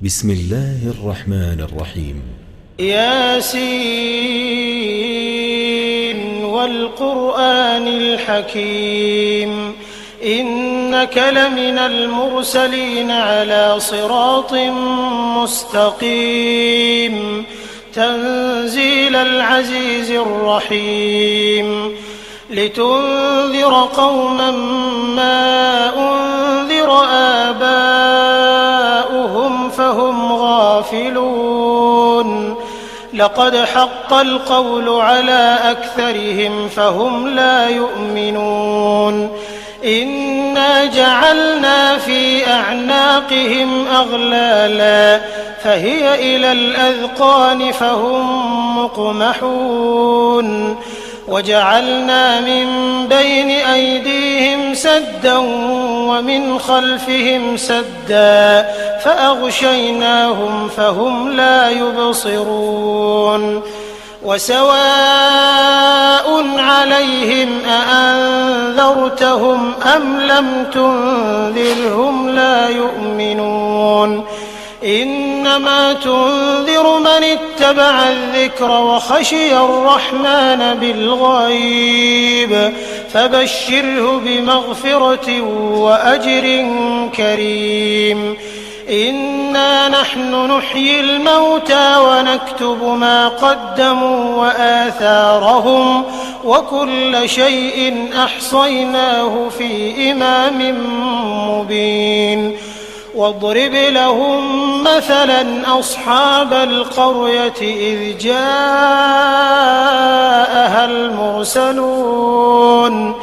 بسم الله الرحمن الرحيم. ياسين والقرآن الحكيم إنك لمن المرسلين على صراط مستقيم تنزيل العزيز الرحيم لتنذر قوما ما أنذر آباؤهم فهم غافلون لقد حق القول على أكثرهم فهم لا يؤمنون إنا جعلنا في أعناقهم أغلالا فهي إلى الأذقان فهم مقمحون وجعلنا من بين أيديهم سدا ومن خلفهم سدا فأغشيناهم فهم لا يبصرون وسواء عليهم أأنذرتهم أم لم تنذرهم لا يؤمنون إنما تنذر من اتبع الذكر وخشي الرحمن بالغيب فبشره بمغفرة وأجر كريم إنا نحن نحيي الموتى ونكتب ما قدموا وآثارهم وكل شيء أحصيناه في إمام مبين واضرب لهم مثلا أصحاب القرية إذ جاءها المرسلون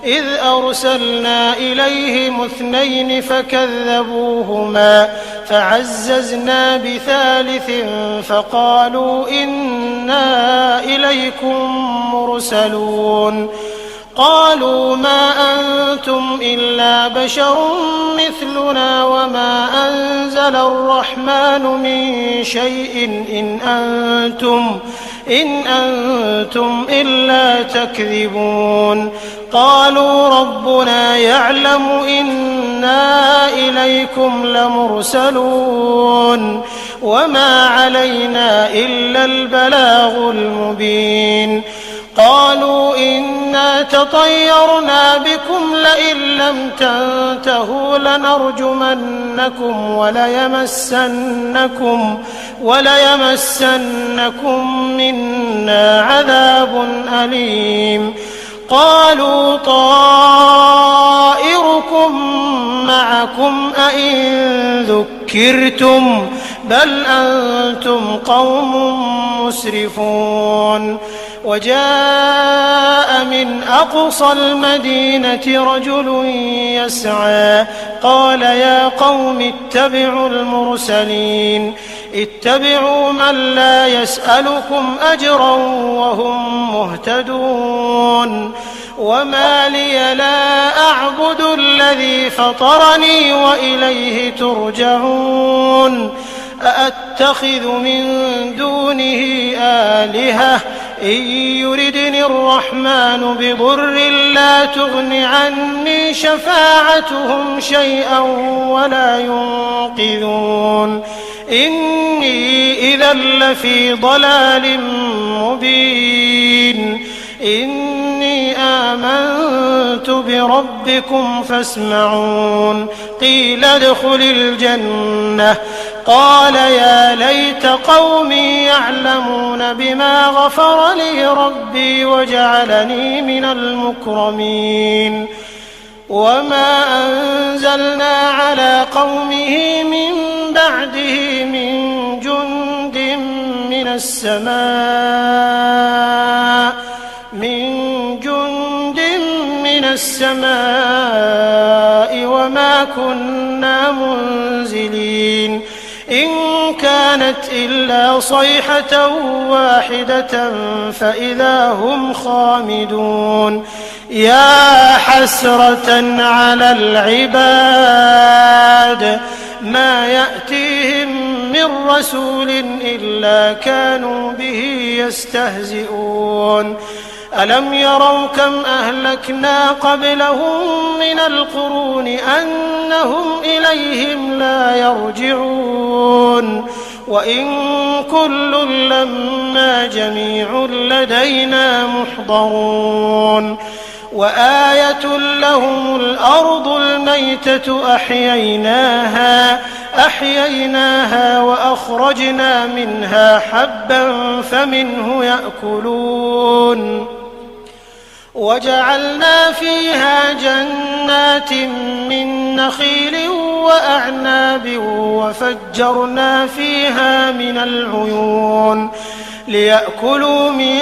إذ أرسلنا إليهم 2 فكذبوهما فعززنا بثالث فقالوا إنا إليكم مرسلون قالوا ما أنتم إلا بشر مثلنا وما أنزل الرحمن من شيء إن أنتم إلا تكذبون قالوا ربنا يعلم إنا إليكم لمرسلون وما علينا إلا البلاغ المبين قالوا إنا تطيرنا بكم لئن لم تنتهوا لنرجمنكم وليمسنكم منا عذاب أليم قالوا طائركم معكم أئن ذكرتم بل أنتم قوم مسرفون وجاء من أقصى المدينة رجل يسعى قال يا قوم اتبعوا المرسلين اتبعوا من لا يسألكم أجرا وهم مهتدون وما لي لا أعبد الذي فطرني وإليه ترجعون أأتخذ من دونه آلهة إن يردني الرحمن بضر لا تغن عني شفاعتهم شيئا ولا ينقذون إني إذا لفي ضلال مبين إني آمنت بربكم فاسمعون قيل ادخل الجنة قال يا ليت قومي يعلمون بما غفر لي ربي وجعلني من المكرمين وما أنزلنا على قومه من بعده من جند من السماء وما كنا منزلين إن كانت إلا صيحة واحدة فإذا هم خامدون يا حسرة على العباد ما يأتيهم من رسول إلا كانوا به يستهزئون ألم يروا كم أهلكنا قبلهم من القرون أنهم إليهم لا يرجعون وإن كل لما جميع لدينا محضرون وآية لهم الأرض الميتة أحييناها وأخرجنا منها حبا فمنه يأكلون وجعلنا فيها جنات من نخيل وأعناب وفجرنا فيها من العيون ليأكلوا من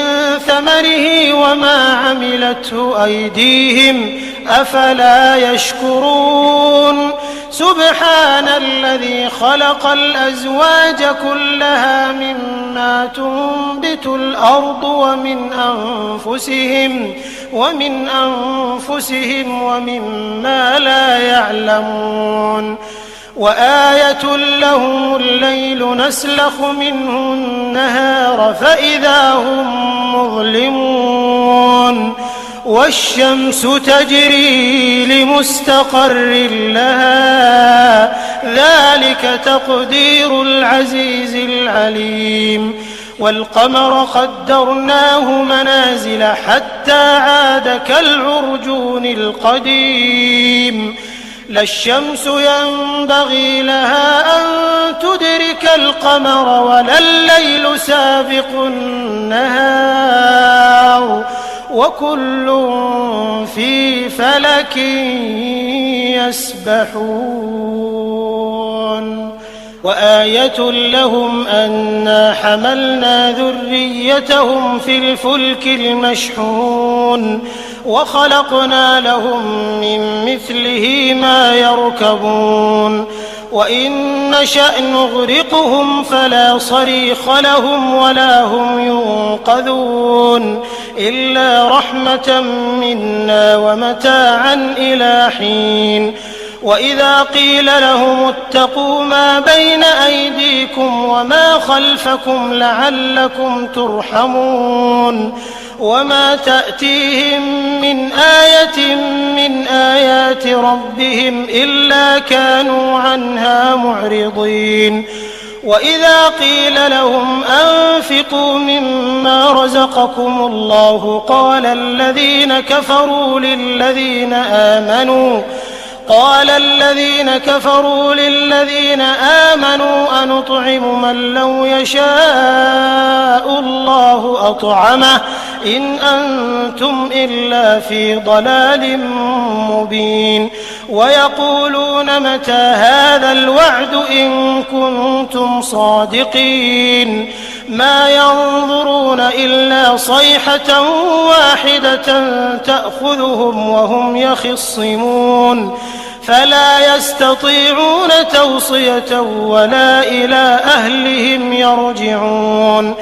ثمره وما عملته أيديهم أفلا يشكرون سبحان الذي خلق الأزواج كلها مما تنبت الأرض ومن أنفسهم ومما لا يعلمون وآية لهم الليل نسلخ منه النهار فإذا هم مظلمون والشمس تجري لمستقر لها ذلك تقدير العزيز العليم والقمر قدرناه منازل حتى عاد كالعرجون القديم لا الشمس ينبغي لها أن تدرك القمر ولا الليل سابق النهار وكل في فلك يسبحون وآية لهم أنا حملنا ذريتهم في الفلك المشحون وخلقنا لهم من مثله ما يركبون وإن نشأ نغرقهم فلا صريخ لهم ولا هم ينقذون إلا رحمة منا ومتاعا إلى حين وإذا قيل لهم اتقوا ما بين أيديكم وما خلفكم لعلكم ترحمون وما تأتيهم من آية من آيات ربهم إلا كانوا عنها معرضين وإذا قيل لهم أنفقوا مما رزقكم الله قال الذين كفروا للذين آمنوا أنطعم من لو يشاء الله أطعمه إن أنتم إلا في ضلال مبين ويقولون متى هذا الوعد إن كنتم صادقين ما ينظرون إلا صيحة واحدة تأخذهم وهم يخصمون فلا يستطيعون توصية ولا إلى أهلهم يرجعون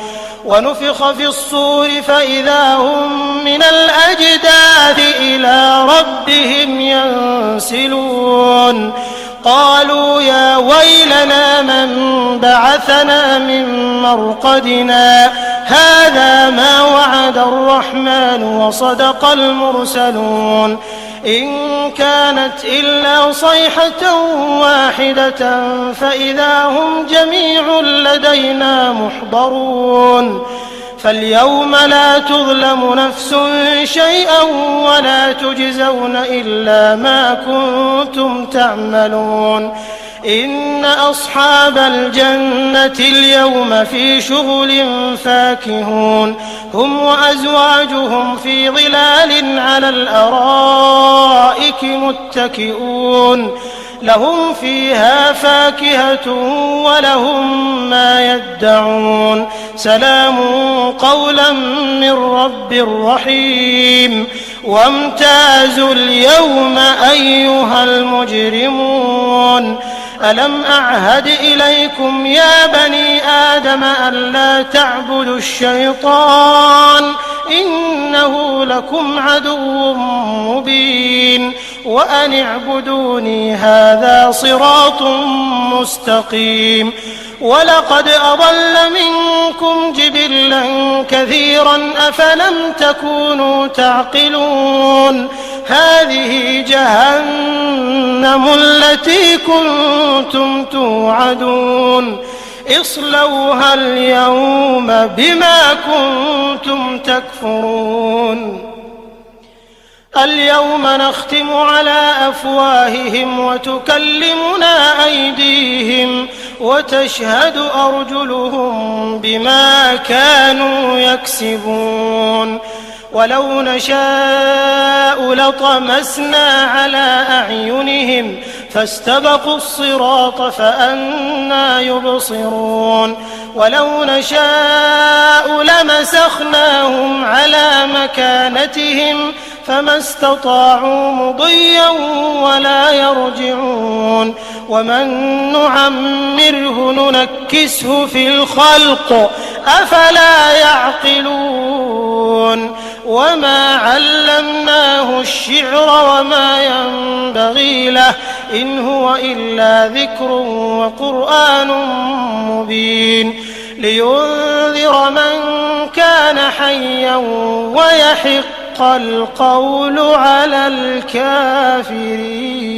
ونفخ في الصور فإذا هم من الأجداث إلى ربهم ينسلون قالوا يا ويلنا من بعثنا من مرقدنا هذا ما وعد الرحمن وصدق المرسلون إن كانت إلا صيحة واحدة فإذا هم جميع لدينا محضرون فاليوم لا تظلم نفس شيئا ولا تجزون إلا ما كنتم تعملون إن أصحاب الجنة اليوم في شغل فاكهون هم وأزواجهم في ظلال على الأرائك متكئون لهم فيها فاكهة ولهم ما يدعون سلام قولا من رب رحيم وامتازوا اليوم أيها المجرمون ألم أعهد إليكم يا بني آدم ألا تعبدوا الشيطان إنه لكم عدو مبين وأن اعبدوني هذا صراط مستقيم ولقد أضل منكم جبلا كثيرا أفلم تكونوا تعقلون هذه جهنم التي كنتم توعدون اصلوها اليوم بما كنتم تكفرون اليوم نختم على أفواههم وتكلمنا أيديهم وتشهد أرجلهم بما كانوا يكسبون ولو نشاء لطمسنا على أعينهم فاستبقوا الصراط فأنى يبصرون ولو نشاء لمسخناهم على مكانتهم فما استطاعوا مضيا ولا يرجعون ومن نعمره ننكسه في الخلق أفلا يعقلون وما علمناه الشعر وما ينبغي له إن هو إلا ذكر وقرآن مبين لينذر من كان حيا ويحق القول على الكافرين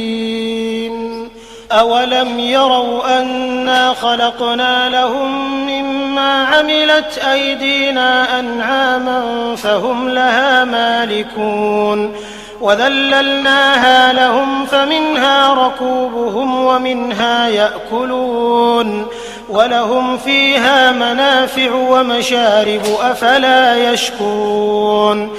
أولم يروا أنا خلقنا لهم مما عملت أيدينا أنعاما فهم لها مالكون وذللناها لهم فمنها ركوبهم ومنها يأكلون ولهم فيها منافع ومشارب أفلا يشكرون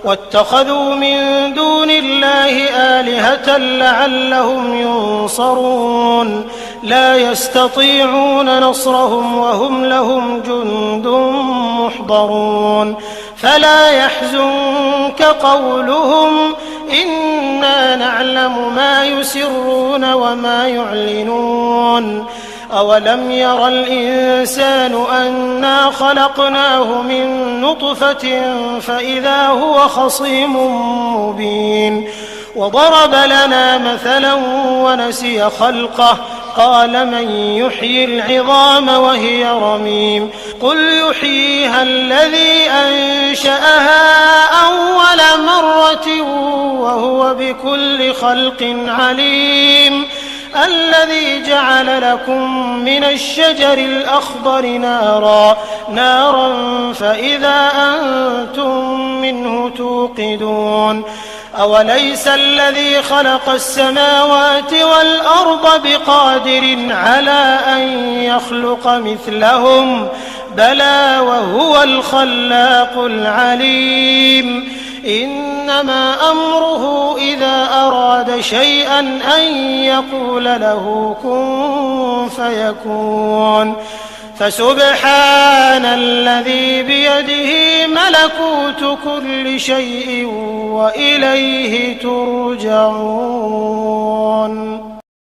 واتخذوا من دون الله آلهة لعلهم ينصرون لا يستطيعون نصرهم وهم لهم جند محضرون فلا يحزنك قولهم إنا نعلم ما يسرون وما يعلنون أولم ير الإنسان أنا خلقناه من نطفة فإذا هو خصيم مبين وضرب لنا مثلا ونسي خلقه قال من يحيي العظام وهي رميم قل يحييها الذي أنشأها أول مرة وهو بكل خلق عليم الذي جعل لكم من الشجر الأخضر نارا فإذا أنتم منه توقدون أوليس الذي خلق السماوات والأرض بقادر على أن يخلق مثلهم بلى وهو الخلاق العليم إنما أمره إذا أراد شيئا أن يقول له كن فيكون فسبحان الذي بيده ملكوت كل شيء وإليه ترجعون